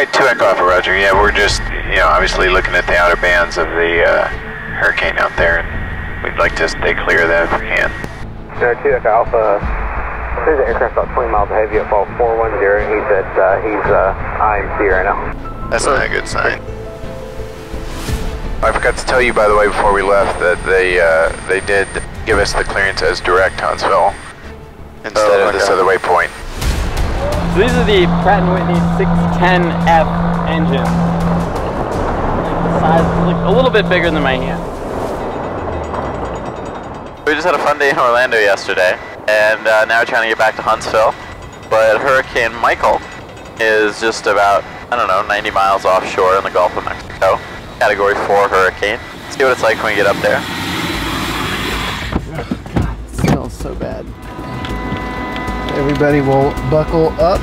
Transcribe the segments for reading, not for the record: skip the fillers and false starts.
Alright, 2 Echo Alpha, roger. Yeah, we're just, obviously looking at the outer bands of the hurricane out there, and we'd like to stay clear of that if we can. 2 Echo Alpha, there's an aircraft about 20 miles ahead of you at fault 410. He said he's IMC right now. That's not a good sign. I forgot to tell you, by the way, before we left, that they did give us the clearance as direct Huntsville instead of this other waypoint. So these are the Pratt & Whitney 610F engines. The size is like a little bit bigger than my hand. We just had a fun day in Orlando yesterday, and now we're trying to get back to Huntsville. But Hurricane Michael is just about, 90 miles offshore in the Gulf of Mexico. Category 4 hurricane. Let's see what it's like when we get up there. God, it smells so bad. Everybody will buckle up.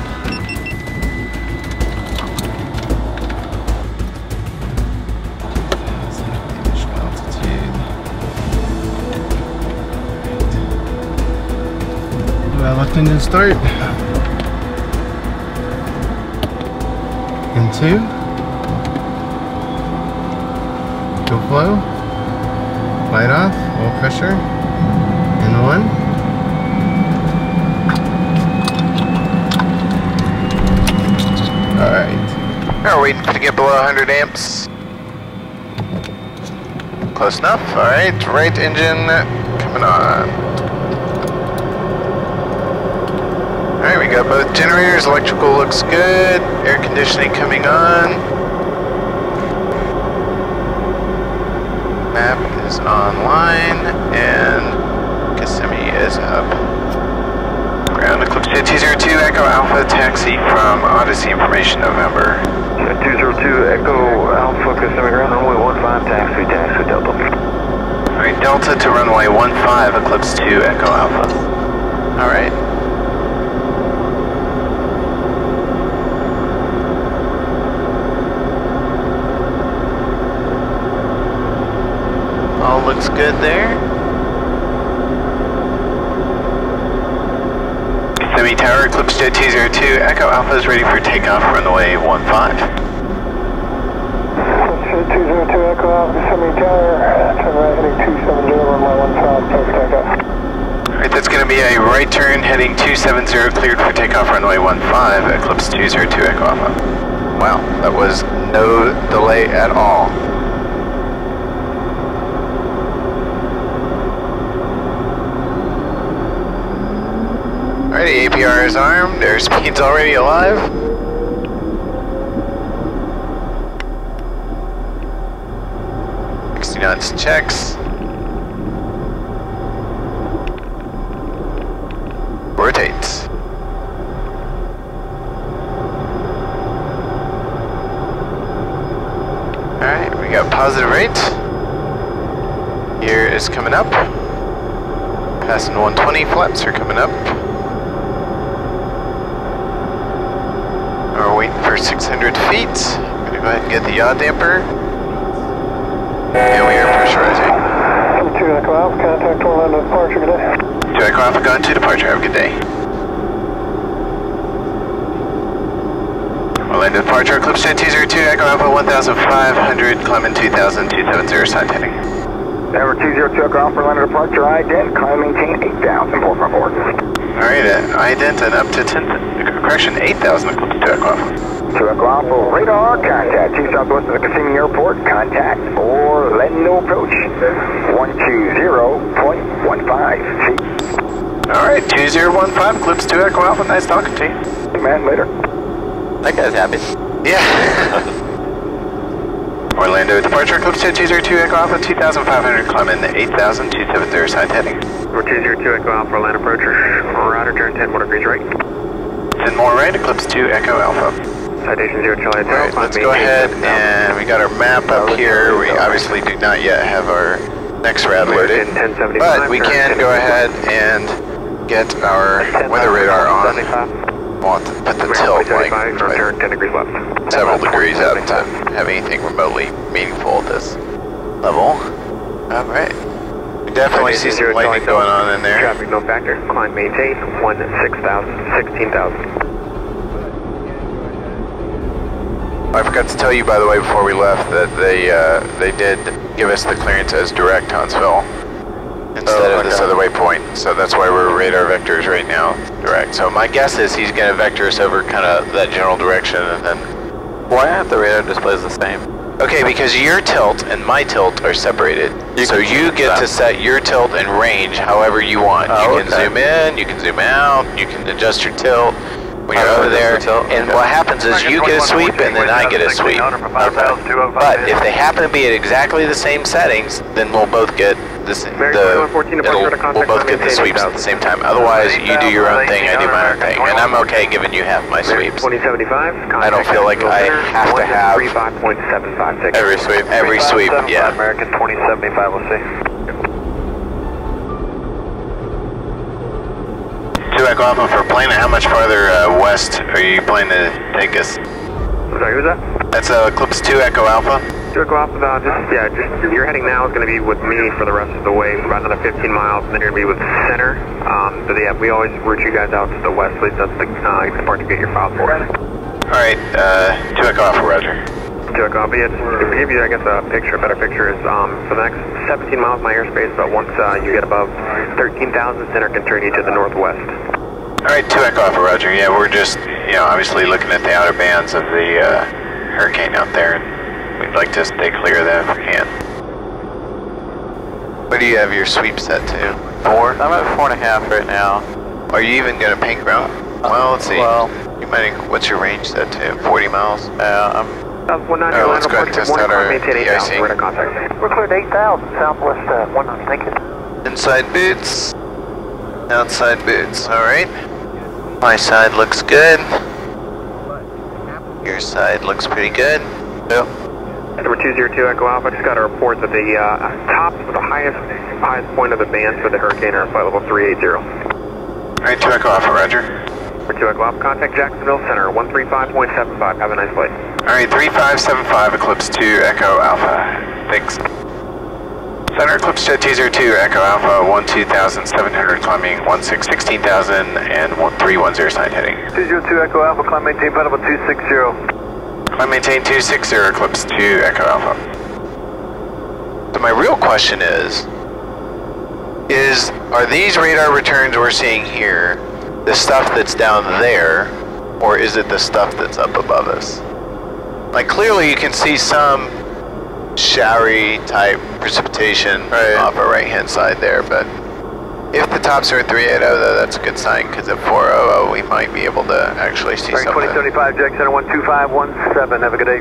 Initial altitude. Well, left engine start. And 2. Go flow, light off, oil pressure, and 1. Alright. Now we're waiting to get below 100 amps. Close enough. Alright, right engine coming on. Alright, we got both generators, electrical looks good, air conditioning coming on. Map is online, and Kissimmee is up. Ground Eclipse 202 Echo Alpha, taxi from Odyssey Information November. 202 Echo Alpha, Kissimmee ground, runway 15, taxi Delta. Alright, Delta to runway 15, Eclipse 2 Echo Alpha. Alright. All looks good there. Kissimmee Tower, Eclipse Jet 202, Echo Alpha is ready for takeoff, runway 15. Eclipse Jet 202 Echo Alpha, Kissimmee Tower, turn right heading 270, runway 15, clear for takeoff. Alright, that's going to be a right turn heading 270, cleared for takeoff, runway 15, Eclipse 202 Echo Alpha. Wow, that was no delay at all. Alrighty, APR is armed, airspeed's already alive. Knots checks. Rotates. Alright, we got positive rate. Gear is coming up. Passing 120, flaps are coming up. We're waiting for 600 feet. I'm gonna go ahead and get the yaw damper. And we are pressurizing. 2 Echo Alpha, contact Orlando departure, good day. 2 Echo Alpha going to departure, have a good day. Orlando departure, Eclipse Jet 202, Echo Alpha 1500, climbing 2000, 270, side heading. Number 202 Echo Alpha, Orlando departure, ident, climb maintain 8000, 454. Alright, ident and up to 8,000, Eclipse 2 Echo Alpha. 2 Echo Alpha, radar, contact 2 southwest of the Kissimmee Airport, contact Orlando approach, 120.15 feet. Alright, 2015, Eclipse 2 Echo Alpha, nice talking to you. Hey man, later. That guy's happy. Yeah. Orlando departure, Eclipse Jet 202 Echo Alpha, 2500, climbing 8,000, 270, side heading. Number 202 Echo Alpha, Orlando approacher, rotor turn 10 more degrees right. 10 more right, Eclipse 2 Echo Alpha. Citation 0 Charlie Hotel. Alright, let's go ahead and we got our map up here. We obviously do not yet have our next rad loaded, but we can go ahead and get our weather radar on. Want to put the tilt like 10 degrees left. several degrees out to have anything remotely meaningful at this level. Alright. We definitely see some lightning going on in there. Traffic no factor. Climb maintain 16,000. I forgot to tell you, by the way, before we left, that they did give us the clearance as direct Huntsville instead of this other waypoint. So that's why we're radar vectors right now, direct. So my guess is he's going to vector us over kind of that general direction, and then... Why aren't the radar displays the same? Okay, because your tilt and my tilt are separated. So you get to set your tilt and range however you want. You can zoom in, you can zoom out, you can adjust your tilt when you're over there. And what happens is you get a sweep and then I get a sweep. But if they happen to be at exactly the same settings, then we'll both get this. We'll both get the sweeps at the same time. Otherwise, you do your own thing, I do my own thing, and I'm okay giving you half my sweeps. I don't feel like I have to have Every sweep. Every sweep. Yeah. American 2075. We'll see. 2 Echo Alpha for plane. How much farther west are you planning to take us? Sorry, who's that? That's Eclipse 2 Echo Alpha. 2 Echo Alpha, just your heading now is going to be with me for the rest of the way for about another 15 miles, and then you're going to be with Center. So yeah, we always route you guys out to the west, at least that's the part to get your files for. Alright, 2 Echo Alpha, roger. 2 Echo Alpha, yeah, to give you, I guess, a better picture is, for the next 17 miles of my airspace, but once you get above 13,000, Center can turn you to the northwest. Alright, 2 Echo Alpha, roger. Yeah, we're just, obviously looking at the outer bands of the hurricane out there, and we'd like to stay clear of that if we can. What do you have your sweep set to? 4? I'm at 4.5 right now. Are you even going to paint ground? Well, let's see. Well, you might. What's your range set to? 40 miles? I'm... let's go ahead and test out our de-icing. We're cleared 8,000, southwest 1, thank you. Inside boots. Outside boots, alright. My side looks good. Your side looks pretty good. Yep. Number 202 Echo Alpha, just got a report that the top of the highest point of the band for the hurricane are flight level 380. Alright, 2 Echo Alpha, roger. Number 2 Echo Alpha, contact Jacksonville Center, 135.75. Have a nice flight. Alright, 3575, Eclipse 2 Echo Alpha. Thanks. Center Eclipse Jet 202 Echo Alpha, 12,700, climbing 16,000 and 310 sign heading. 202 Echo Alpha, climb maintain, flight level 260. Climb maintain 260, Eclipse 2 Echo Alpha. So my real question is are these radar returns we're seeing here the stuff that's down there, or is it the stuff that's up above us? Like, clearly you can see some showery type precipitation off our right hand side there, but if the tops are at 380, though, that's a good sign, because at 400 we might be able to actually see something. 2075, Jack Center 12517, have a good day.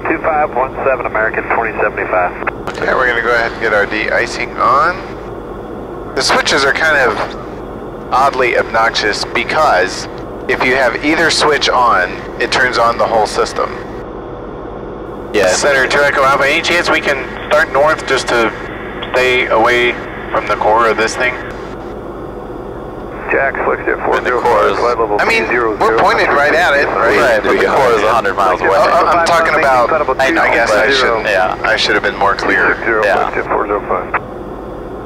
2517, American 2075. Okay, we're going to go ahead and get our de-icing on. The switches are kind of oddly obnoxious because if you have either switch on, it turns on the whole system. Yeah. Center 2 Echo Alpha, any chance we can start north just to stay away from the core of this thing? Jack, FlexJet 405, I mean, we're pointed right at it, right? But the core is 100 miles away. I'm talking about, I guess I should have been more clear. Yeah.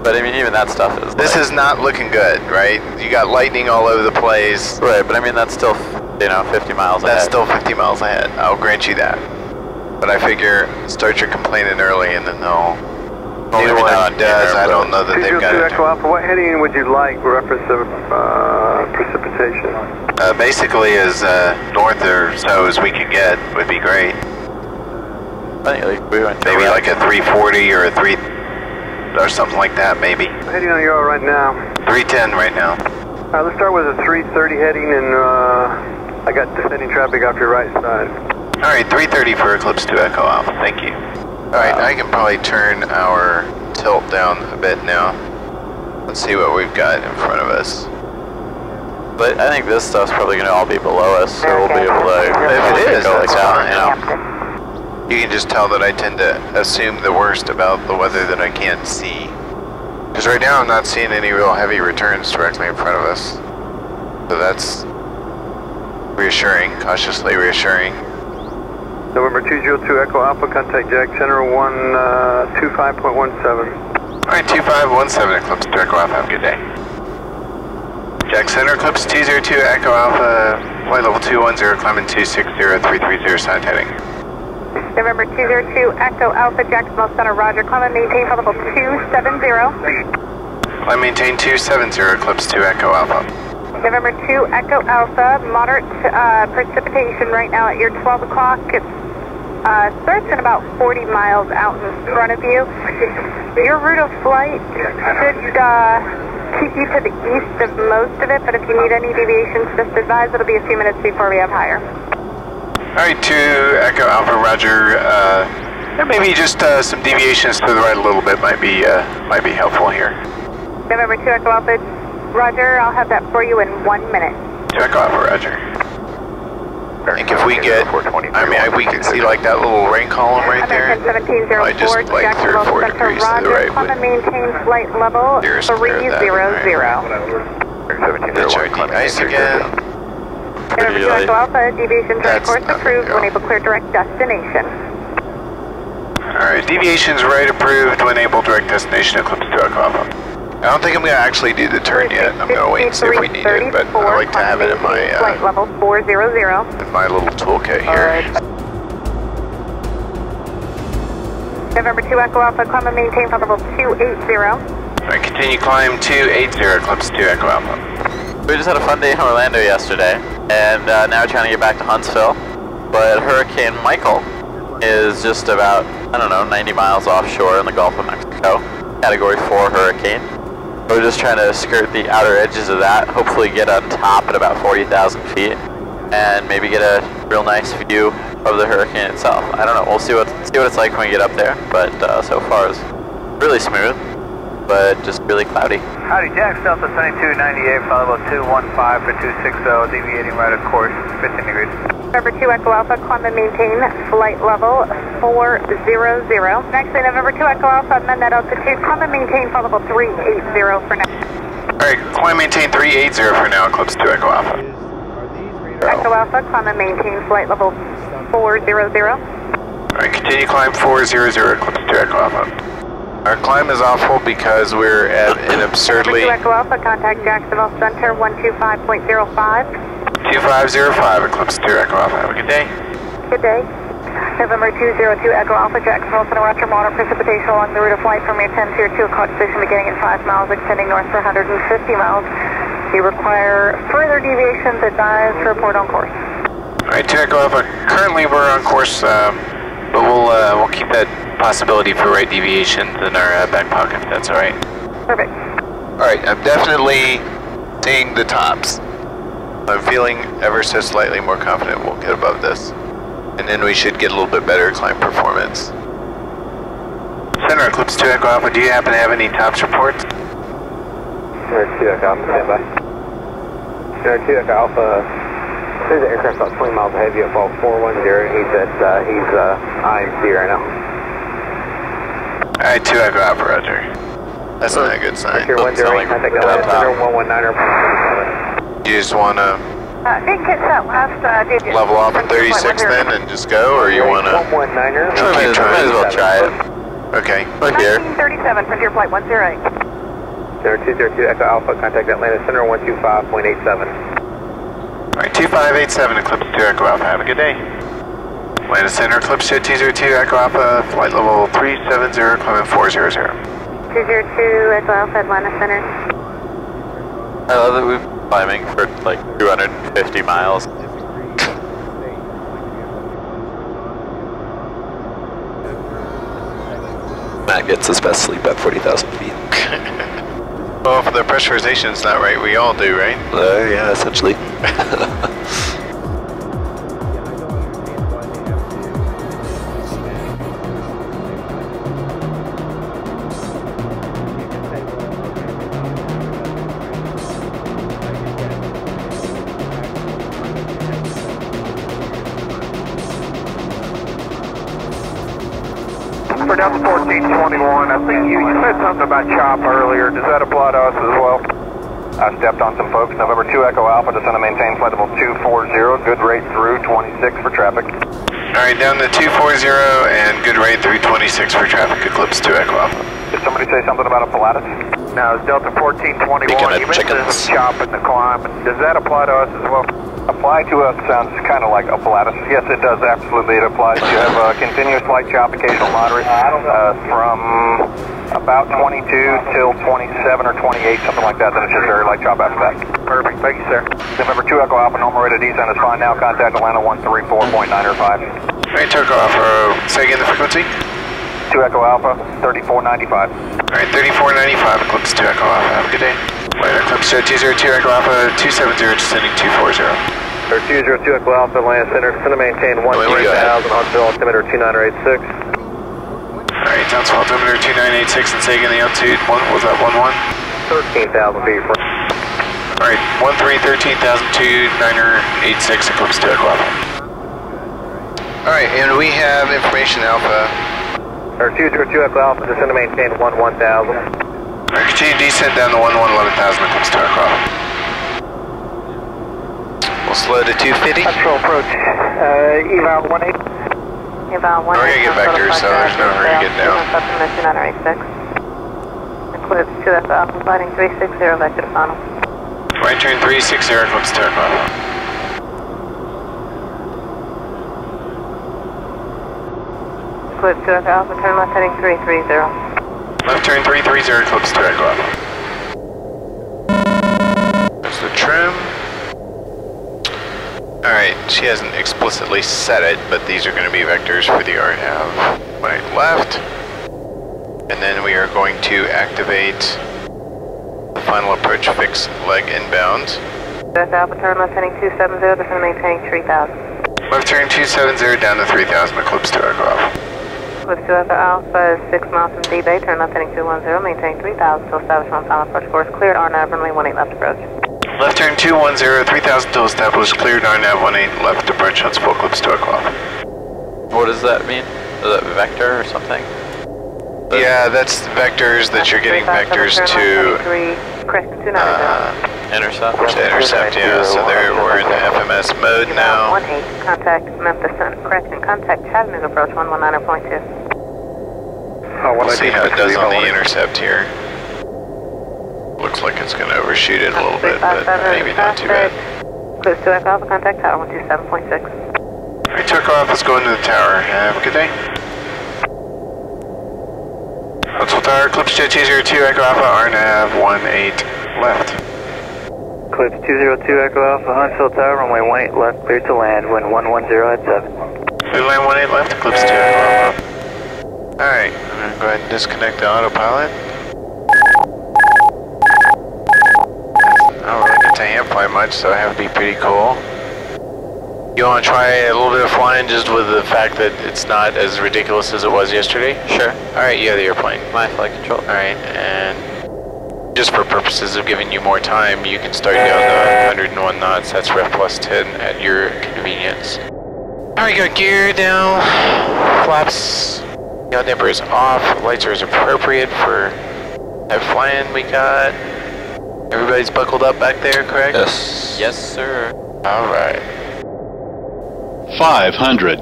But I mean, even that stuff is... This is not looking good, right? You got lightning all over the place. Right, but I mean, that's still, 50 miles ahead. That's still 50 miles ahead. I'll grant you that. But I figure start your complaining early and then they'll... Neither one does. I don't know that they've got it. Echo Alpha, what heading would you like reference of precipitation? Basically as north or so as we can get would be great. I think we went to maybe like a 340 or a 3 or something like that, maybe. Heading on your right now. 310 right now. Alright, let's start with a 330 heading, and I got descending traffic off your right side. Alright, 330 for Eclipse 2 Echo Alpha, thank you. Alright, I can probably turn our tilt down a bit now. Let's see what we've got in front of us. But I think this stuff's probably going to all be below us, so we'll be able to... If it is, that's fine. Yeah. You can just tell that I tend to assume the worst about the weather that I can't see. Because right now I'm not seeing any real heavy returns directly in front of us. So that's reassuring, cautiously reassuring. November 202 Echo Alpha, contact Jack Center 125.17. Alright, 2517 Eclipse 2 Echo Alpha, have a good day. Jack Center, Eclipse 202 Echo Alpha, flight level 210, climbing 260, 330, sign heading. November 202 Echo Alpha, Jacksonville Center, roger. Climb and maintain flight level 270. Climb maintain 270, Eclipse 2 Echo Alpha. November 2 Echo Alpha, moderate precipitation right now at your 12 o'clock. It starts in about 40 miles out in front of you. Your route of flight should keep you to the east of most of it, but if you need any deviations, just advise it'll be a few minutes before we have higher. Alright, 2 Echo Alpha, roger. There may be just some deviations to the right a little bit might be helpful here. November 2 Echo Alpha, roger. I'll have that for you in 1 minute. 2 Echo Alpha, roger. I think if we get, we can see like that little rain column right there. I just like 3 or 4 degrees to the right. Climb and maintain flight level 300. That's right, the ice again. November 2 Echo Alpha, deviations right course approved when able clear direct destination. Alright, deviations right approved when able direct destination, Eclipse 2 Echo Alpha. I don't think I'm going to actually do the turn yet. I'm going to wait and see if we need it, but I like to have it in my flight level 400. In my little toolkit here. November 2 Echo Alpha, climb and maintain flight level 280. Alright, continue climb 280, Eclipse 2 Echo Alpha. We just had a fun day in Orlando yesterday, and now we're trying to get back to Huntsville, but Hurricane Michael is just about, 90 miles offshore in the Gulf of Mexico. Category 4 hurricane. We're just trying to skirt the outer edges of that, hopefully get on top at about 40,000 feet, and maybe get a real nice view of the hurricane itself. I don't know, we'll see what it's like when we get up there, but so far it's really smooth, but just really cloudy. Howdy, Jack, Delta 7298, flight level 215 for 260, deviating right of course, 15 degrees. November 2 Echo Alpha, climb and maintain flight level 400. Actually, November 2 Echo Alpha, amend that altitude, climb and maintain flight level 380 for now. Alright, climb maintain 380 for now, Eclipse 2 Echo Alpha. Echo Alpha, climb and maintain flight level 400. Alright, continue climb 400, Eclipse 2 Echo Alpha. Our climb is awful because we're at an absurdly... November 2 Echo Alpha, contact Jacksonville Center 125.05. 2505, Eclipse 2 Echo Alpha. Have a good day. Good day. November 202 Echo Alpha, Jacksonville Center, roger. Moderate precipitation along the route of flight from your 10 to your 2 o'clock position beginning at 5 miles, extending north for 150 miles. You require further deviations, advise to report on course. Alright, 2 Echo Alpha. Currently we're on course, but we'll keep that possibility for right deviations in our back pocket, if that's alright. Perfect. Alright, I'm definitely seeing the tops. I'm feeling ever so slightly more confident we'll get above this. And then we should get a little bit better climb performance. Center Eclipse 2 Echo Alpha, do you happen to have any tops reports? Center 2 Echo Alpha, stand by. Center 2 Echo Alpha, there's an aircraft about 20 miles ahead of you at fall 410. He said he's IMC right now. Alright, 2 Echo Alpha, roger. That's not a good sign. Center 108, I think that's Center 119er. You just want to didn't catch that last digit. level off at 36 then and just go, or you want to... 119er. Might as well try it. Okay. We're here. 1937, Frontier Flight 108. Center 202 Echo Alpha, contact Atlanta Center 125.87. Alright, 2587 Eclipse 2 Echo Alpha, have a good day. Atlanta Center Eclipse 202 Echo Alpha, flight level 370, climbing 400. 202 Echo Alpha, Atlanta Center. I love that we've been climbing for like 250 miles. Matt gets his best sleep at 40,000 feet. Well, if the pressurization's not right, we all do, right? Yeah, essentially. For Delta 1421, I think you said something about chop earlier. Does that apply to us as well? I stepped on some folks. November 2 Echo Alpha, descend and maintain flight level 240. Good rate through 26 for traffic. Alright, down to 240 and good rate through 26 for traffic, Eclipse 2 Echo Alpha. Did somebody say something about a Pilatus? Now, it's Delta 1421. You mentioned some chop in the climb. Does that apply to us as well? Apply to us sounds kind of like apparatus. Yes, it does, absolutely, it applies. You have a continuous light chop, occasional moderate, from about 22 till 27 or 28, something like that, then it's just very light chop after that. Perfect, thank you, sir. November 2 Echo Alpha, normal rate of descent is fine now, contact Atlanta 134.905. Alright, took off, say again the frequency? 2 Echo Alpha, 3495. Alright, 3495, Eclipse 2 Echo Alpha, have a good day. Later, Eclipse 202 Echo Alpha, 270, descending 240. 202 Echo Alpha, land center, descend to maintain 13,000, Huntsville, altimeter 2986. Alright, Townsville, altimeter 2986, and say again the altitude, what was that, 11? 13,000 feet. Alright, 13,286, Eclipse 2 Echo Alpha. Alright, and we have information Alpha. 202 Echo Alpha, descend to maintain 11,000. Alright, continue descent down to 11,000, Eclipse 2 Echo Alpha. We'll slow to 250. Control approach, eval 18. Eval 18. We're gonna get vectors, so there's no hurry to get down. Eclipse 2 Echo Alpha, fighting 360, vector to final. Right turn 360, Eclipse 2 Echo Alpha. Eclipse 2 Echo Alpha, turn left heading 330. Left turn 330, Eclipse 2 Echo Alpha. There's the trim. Alright, she hasn't explicitly said it, but these are going to be vectors for the RNAV. Right, left. And then we are going to activate the final approach fixed leg inbound. 2 Echo Alpha, turn left heading 270, descend maintaining 3,000. Left turn 270 down to 3,000, Eclipse 2 Echo Alpha. Eclipse 2 Echo Alpha is 6 miles from D-Bay, turn left heading 210, maintain 3,000 till establish on final approach course, cleared RNAV, runway 18 left approach. Left turn 210, 3,000 till established, cleared RNAV 18 left approach, Huntsville, Eclipse 2 Echo Alpha. What does that mean? Is that vector or something? Yeah, that's vectors that you're getting vectors to Intercept? To intercept, yeah, so there we're in the FMS mode now. 18, contact Memphis, correct, and contact Chattanooga approach 119.2. We'll see how it does on the intercept here. Looks like it's going to overshoot it a little bit, but maybe not too bad. Eclipse 2 Echo Alpha, contact tower 127.6. Alright, took off, let's go into the tower. Have a good day. Huntsville Tower, Eclipse Jet 202, Echo Alpha, RNAV 18 left. Eclipse 202 Echo Alpha, Huntsville Tower, runway 18 left, clear to land, wind 110 at 7. Clear land 18 left, Eclipse 2 Echo Alpha. Alright, I'm going to go ahead and disconnect the autopilot. I don't really get to hand fly much, so I have to be pretty cool. You want to try a little bit of flying just with the fact that it's not as ridiculous as it was yesterday? Sure. Alright, you have the airplane. My flight control. Alright, and just for purposes of giving you more time, you can start down to 101 knots. That's ref plus 10 at your convenience. Alright, got gear down, flaps, yaw damper is off, lights are as appropriate for that flying we got. Everybody's buckled up back there, correct? Yes. Yes, sir. Alright. 500.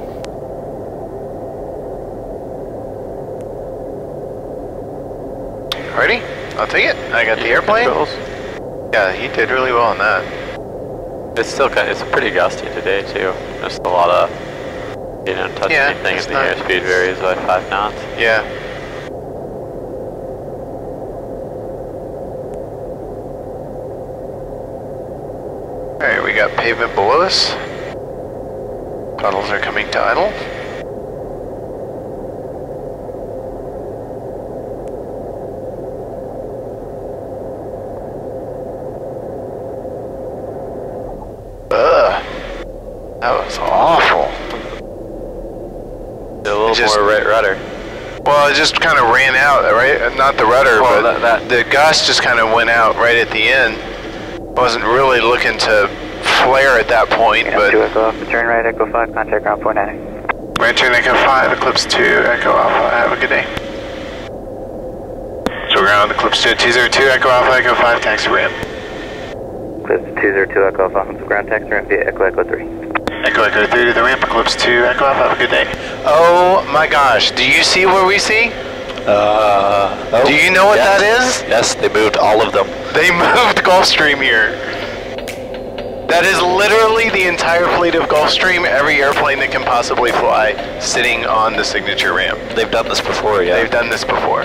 Ready? I'll take it. I got the airplane. Controls. Yeah, he did really well on that. It's still it's pretty gusty today too. Just a lot of, touch anything and the airspeed varies by 5 knots. Yeah. Alright, we got pavement below us. Tunnels are coming to idle. That was awful. A little more right rudder. Well, it just kind of ran out, right? Not the rudder, but the gust just kind of went out right at the end. Wasn't really looking to flare at that point, but... 2 Echo Alpha, turn right, Echo 5, contact ground 49. Right turn Echo 5, Eclipse 2, Echo Alpha, have a good day. So ground, Eclipse 202, Echo Alpha, Echo 5, taxi ramp. Eclipse 202 Echo Alpha, ground taxi ramp via Echo 3. Echo 3 to the ramp, Eclipse 2, Echo Alpha, have a good day. Oh my gosh, do you see what we see? Do you know what that is? Yes, they moved all of them. They moved Gulfstream here. That is literally the entire fleet of Gulfstream, every airplane that can possibly fly, sitting on the signature ramp. They've done this before, yeah. They've done this before.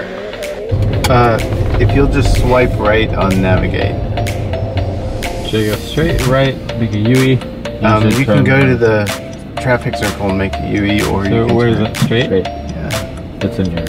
If you'll just swipe right on navigate. Should I go straight right, make a UE? You can go to the traffic circle and make a UE, or you can where is turn. it? Straight? Yeah. It's in here.